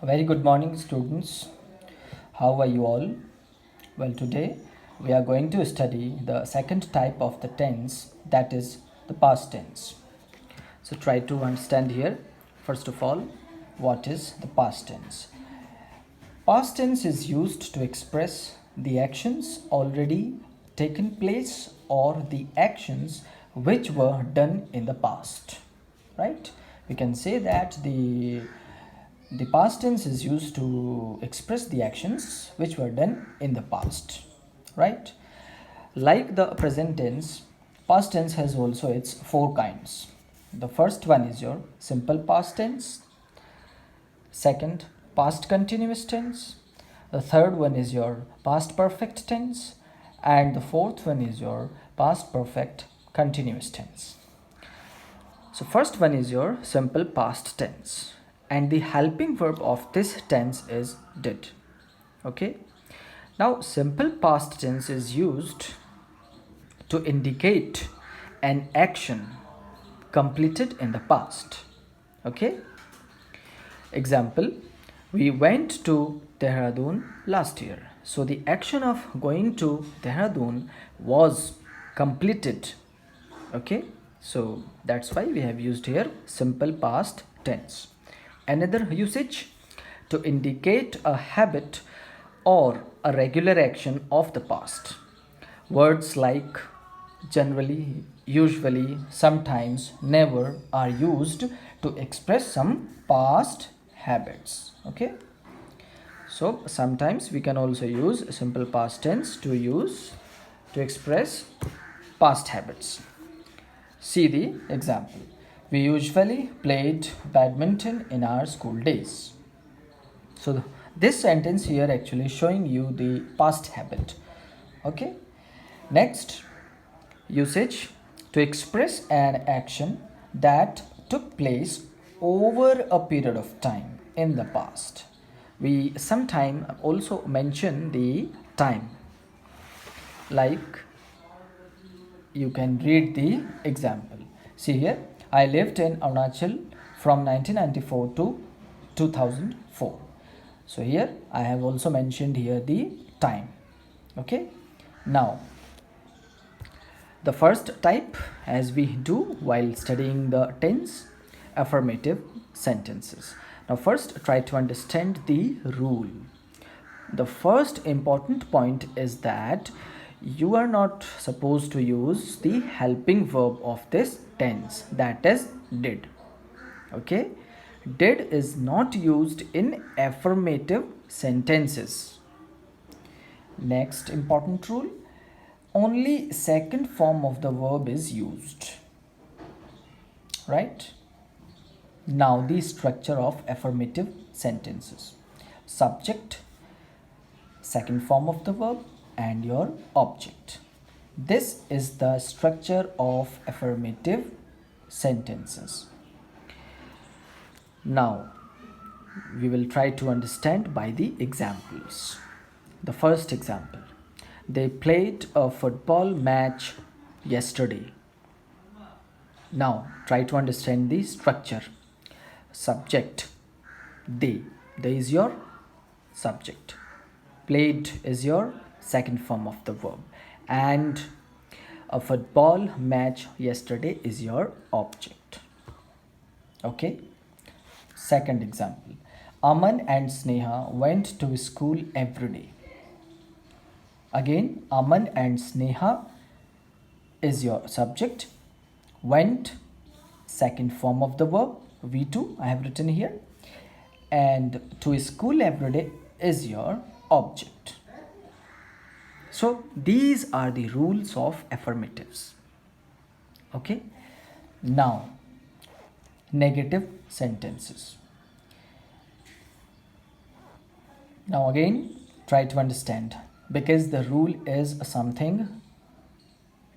A very good morning, students. How are you all? Well, today we are going to study the second type of the tense, that is the past tense. So, try to understand here, first of all, what is the past tense. Past tense is used to express the actions already taken place or the actions which were done in the past, right? We can say that the past tense is used to express the actions which were done in the past, right? Like the present tense, past tense has also its four kinds. The first one is your simple past tense, second, past continuous tense, the third one is your past perfect tense, and the fourth one is your past perfect continuous tense. So first one is your simple past tense, and the helping verb of this tense is did. Okay, now simple past tense is used to indicate an action completed in the past. Okay, example, we went to Dehradun last year. So the action of going to Dehradun was completed. Okay, so that's why we have used here simple past tense. Another usage, to indicate a habit or a regular action of the past. Words like generally, usually, sometimes, never are used to express some past habits. Okay, so sometimes we can also use simple past tense to express past habits. See the example. We usually played badminton in our school days. So this sentence here actually showing you the past habit. Okay. Next, usage, to express an action that took place over a period of time in the past. We sometimes also mention the time, like you can read the example. See here, I lived in Arunachal from 1994 to 2004. So here I have also mentioned here the time. Okay, now the first type, as we do while studying the tense, affirmative sentences. Now first try to understand the rule. The first important point is that you are not supposed to use the helping verb of this tense, that is did. Okay, did is not used in affirmative sentences. Next important rule, only second form of the verb is used, right? Now the structure of affirmative sentences: subject, second form of the verb, and your object. This is the structure of affirmative sentences. Now we will try to understand by the examples. The first example, they played a football match yesterday. Now try to understand the structure. Subject, they is your subject, played is your second form of the verb, and a football match yesterday is your object. Okay, second example, Aman and Sneha went to school every day. Again, Aman and Sneha is your subject, went second form of the verb, V2 I have written here, and to school every day is your object. So these are the rules of affirmatives. Okay, now negative sentences. Now again try to understand, because the rule is something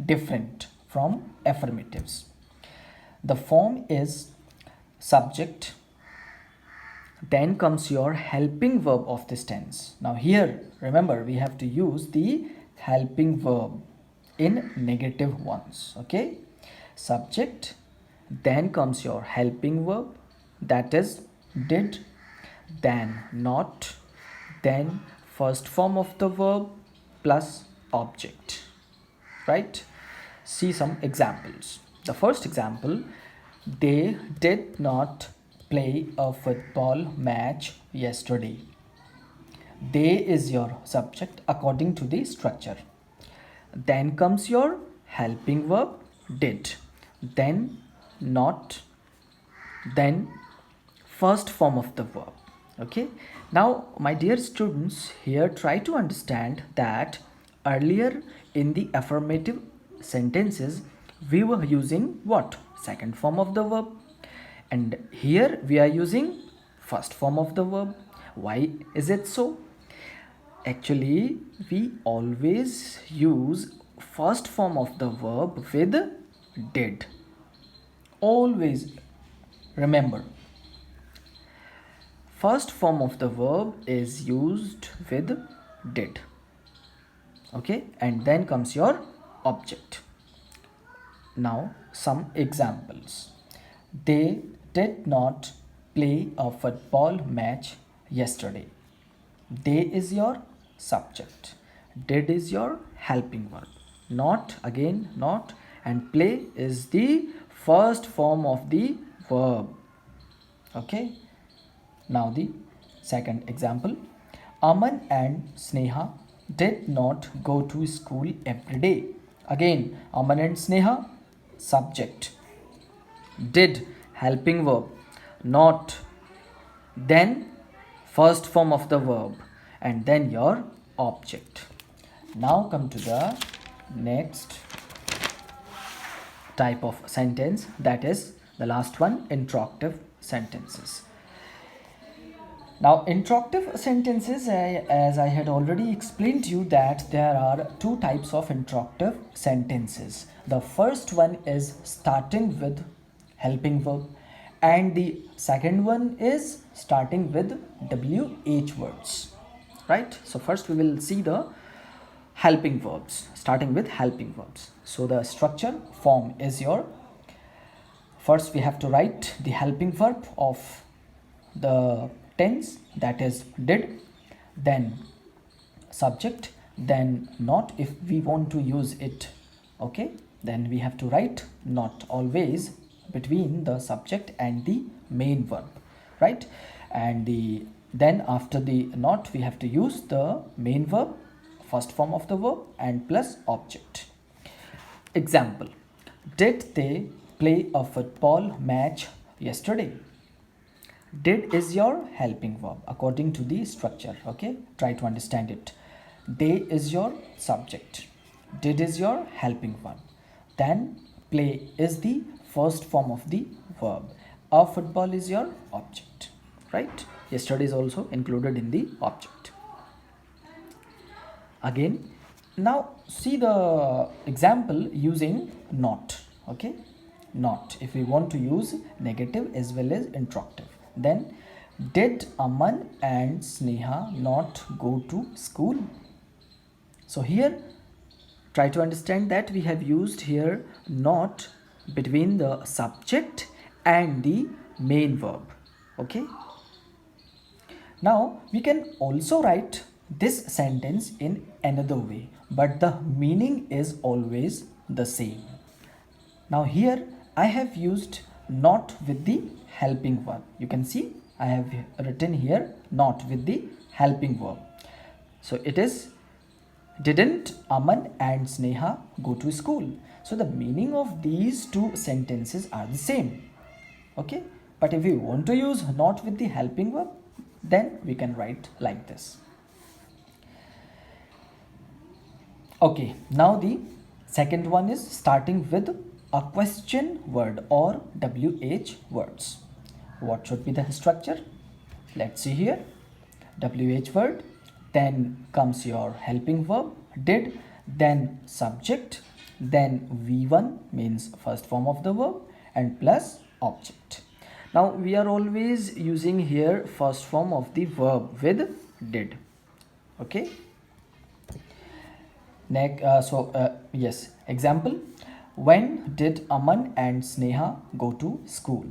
different from affirmatives. The form is subject, then comes your helping verb of this tense. Now here remember we have to use the helping verb in negative ones. Okay, subject, then comes your helping verb, that is did, then not, then first form of the verb plus object, right? See some examples. The first example, they did not play a football match yesterday. They is your subject according to the structure. Then comes your helping verb did, then not, then first form of the verb. Okay, now my dear students, here try to understand that earlier in the affirmative sentences we were using what? Second form of the verb, and here we are using first form of the verb. Why is it so? Actually, we always use first form of the verb with did. Always remember, first form of the verb is used with did. Okay, and then comes your object. Now some examples. They did not play a football match yesterday. They is your subject, did is your helping verb, not, again not, and play is the first form of the verb. Okay, now the second example, Aman and Sneha did not go to school every day. Again, Aman and Sneha, subject, did helping verb, not, then first form of the verb, and then your object. Now come to the next type of sentence, that is the last one, interrogative sentences. Now interrogative sentences, as I had already explained to you that there are two types of interrogative sentences. The first one is starting with helping verb, and the second one is starting with WH words, right? So first we will see the helping verbs, starting with helping verbs. So the structure form is your, first we have to write the helping verb of the tense, that is did, then subject, then not if we want to use it. Okay, then we have to write not always between the subject and the main verb, right? And then after the not we have to use the main verb, first form of the verb, and plus object. Example, did they play a football match yesterday? Did is your helping verb according to the structure. Okay, try to understand it. They is your subject, did is your helping verb, then play is the first form of the verb, a football is your object, right? Yesterday is also included in the object. Again, now see the example using not. Okay, not if we want to use negative as well as interrogative. Then did Aman and Sneha not go to school? So here try to understand that we have used here not between the subject and the main verb. Okay, now we can also write this sentence in another way, but the meaning is always the same. Now here I have used not with the helping verb. You can see I have written here not with the helping verb. So it is, didn't Aman and Sneha go to school? So the meaning of these two sentences are the same. Okay, but if we want to use not with the helping verb, then we can write like this. Okay, now the second one is starting with a question word or WH words. What should be the structure? Let's see here. WH word, then comes your helping verb did, then subject, then V1 means first form of the verb, and plus object. Now we are always using here first form of the verb with did. Okay, yes, example, when did Aman and Sneha go to school?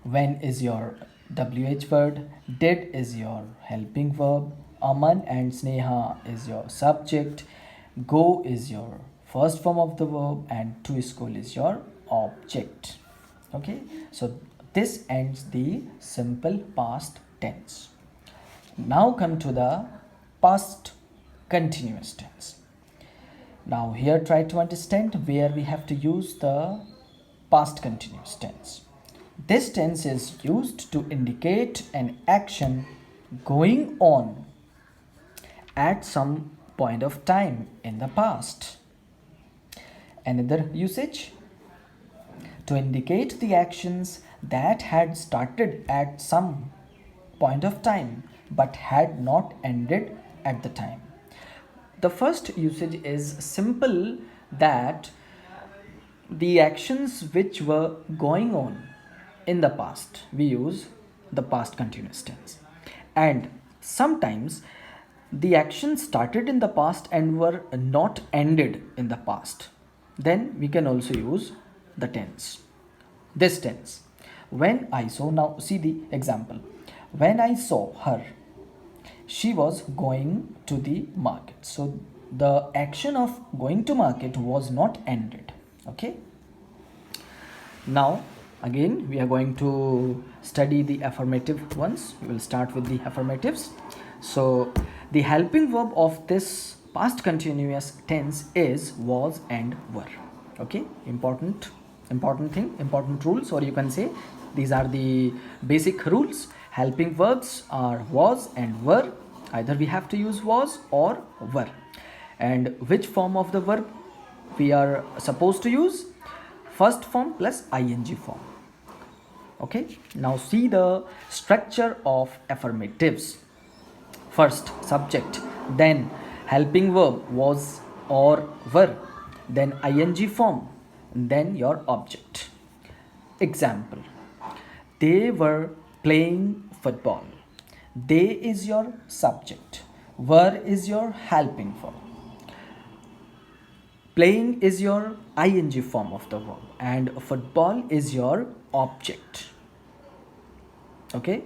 When is your WH word. Did is your helping verb. Aman and Sneha is your subject. Go is your first form of the verb, and to school is your object. Okay, so this ends the simple past tense. Now come to the past continuous tense. Now here try to understand where we have to use the past continuous tense. This tense is used to indicate an action going on at some point of time in the past. Another usage, to indicate the actions that had started at some point of time but had not ended at the time. The first usage is simple, that the actions which were going on in the past, we use the past continuous tense. And sometimes the actions started in the past and were not ended in the past, then we can also use the tense, this tense. When I saw, now see the example. When I saw her, she was going to the market. So the action of going to market was not ended. Okay, now again we are going to study the affirmative ones. We will start with the affirmatives. So the helping verb of this past continuous tense is was and were. Okay, important thing, important rules, or you can say these are the basic rules. Helping verbs are was and were. Either we have to use was or were. And which form of the verb we are supposed to use? First form plus ing form. Okay, now see the structure of affirmatives. First subject, then helping verb was or were, then ing form, then your object. Example, they were playing football. They is your subject, were is your helping verb, playing is your ing form of the verb, and football is your object. Okay,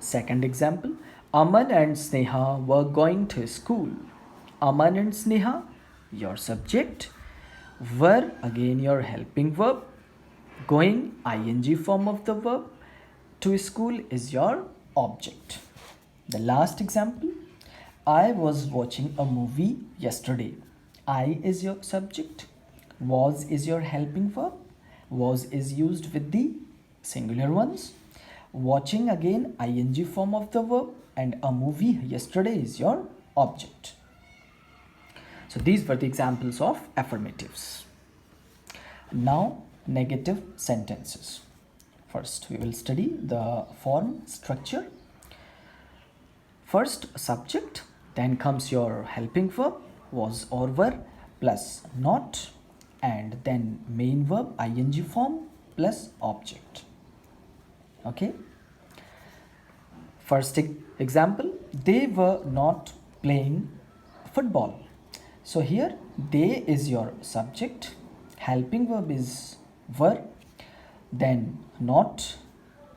second example, Aman and Sneha were going to school. Aman and Sneha, your subject, were again your helping verb, going ing form of the verb, to school is your object. The last example, I was watching a movie yesterday. I is your subject, was is your helping verb, was is used with the singular ones, watching again ing form of the verb, and a movie yesterday is your object. So these were the examples of affirmatives. Now negative sentences. First we will study the form structure. First subject, then comes your helping verb was or were plus not, and then main verb ing form plus object. Okay, first example, they were not playing football. So here they is your subject, helping verb is were, then not,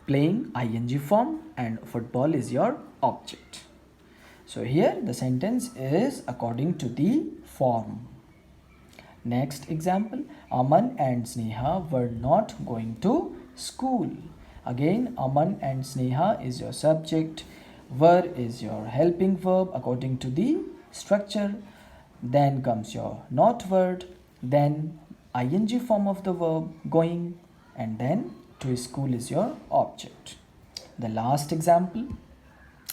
playing ing form, and football is your object. So here the sentence is according to the form. Next example, Aman and Sneha were not going to school. Again, Aman and Sneha is your subject, were is your helping verb according to the structure, then comes your not word, then ing form of the verb going, and then to school is your object. The last example,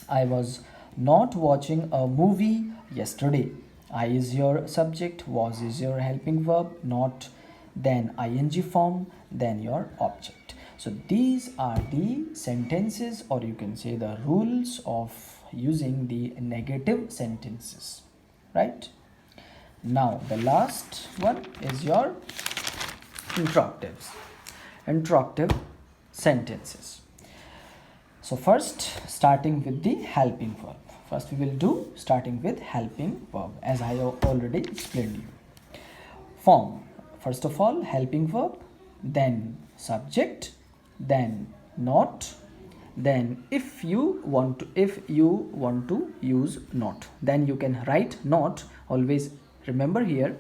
I was not watching a movie yesterday. I is your subject, was is your helping verb, not, then ing form, then your object. So these are the sentences, or you can say the rules of using the negative sentences, right? Now the last one is your interrogatives. Interrogative sentences. So first, starting with the helping verb. First we will do starting with helping verb, as I have already explained you. Form, first of all helping verb, then subject, then not, Then if you want to use not, then you can write not. Always remember here,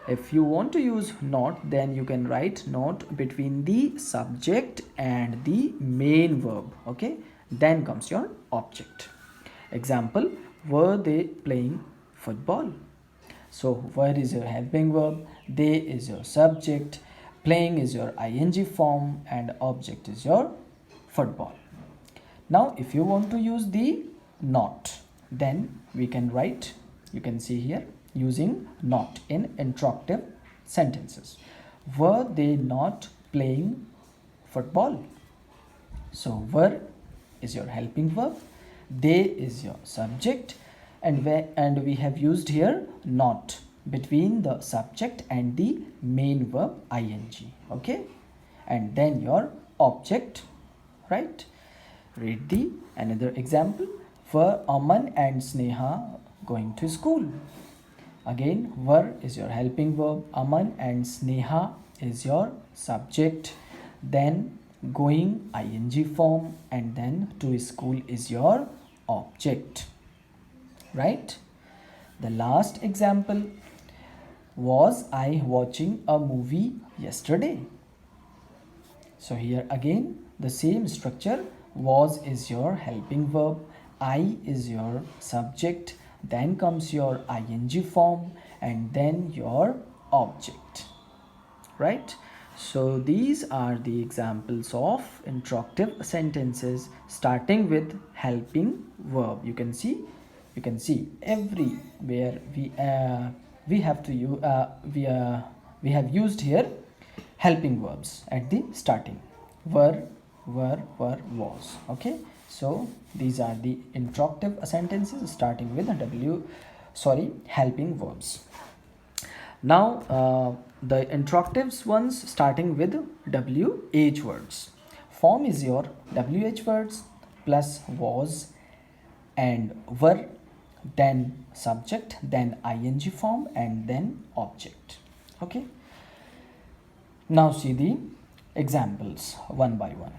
if you want to use not, then you can write not between the subject and the main verb. Okay, then comes your object. Example, were they playing football? So were is your helping verb, they is your subject, playing is your ing form, and object is your football. Now if you want to use the not, then we can write, you can see here, using not in interrogative sentences. Were they not playing football? So were is your helping verb, they is your subject, and we have used here not between the subject and the main verb ing. Okay, and then your object, right? Read the another example. Were Aman and Sneha going to school? Again, were is your helping verb, Aman and Sneha is your subject, then going ing form, and then to school is your object, right? The last example, was I watching a movie yesterday? So here again the same structure, was is your helping verb, I is your subject, then comes your ing form, and then your object, right? So these are the examples of interrogative sentences starting with helping verb. You can see everywhere we have to use we have used here helping verbs at the starting, were, was. Okay, so these are the interrogative sentences starting with helping verbs. Now the interrogatives ones starting with WH words. Form is your WH words plus was and were, then subject, then ing form, and then object. Okay, now see the examples one by one.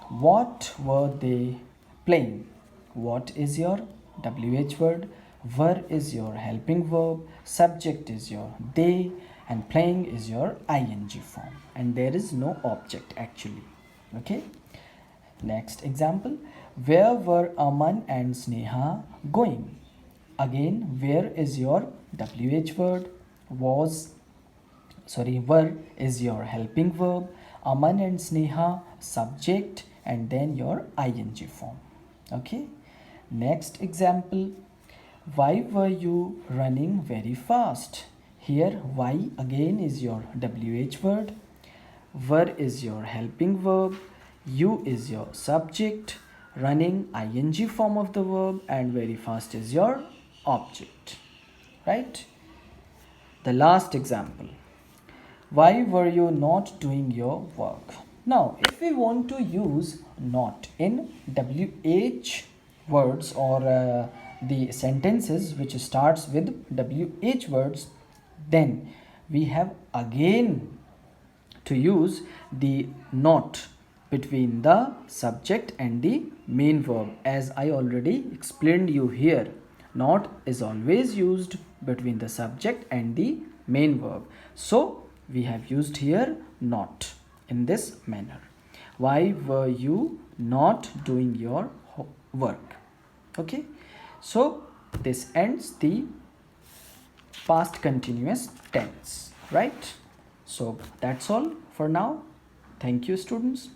What were they playing? What is your WH word, were is your helping verb, subject is your they, and playing is your ing form, and there is no object actually. Okay, next example, where were Aman and Sneha going? Again, where is your WH word, were is your helping verb, Aman and Sneha subject, and then your ing form. Okay, next example, why were you running very fast? Here why again is your WH word, were is your helping verb, you is your subject, running ing form of the verb, and very fast is your object, right? The last example, why were you not doing your work? Now if we want to use not in WH words or the sentences which starts with WH words, then we have again to use the not between the subject and the main verb. As I already explained you here, not is always used between the subject and the main verb. So we have used here not in this manner. Why were you not doing your work? Okay, so this ends the past continuous tense, right? So that's all for now. Thank you, students.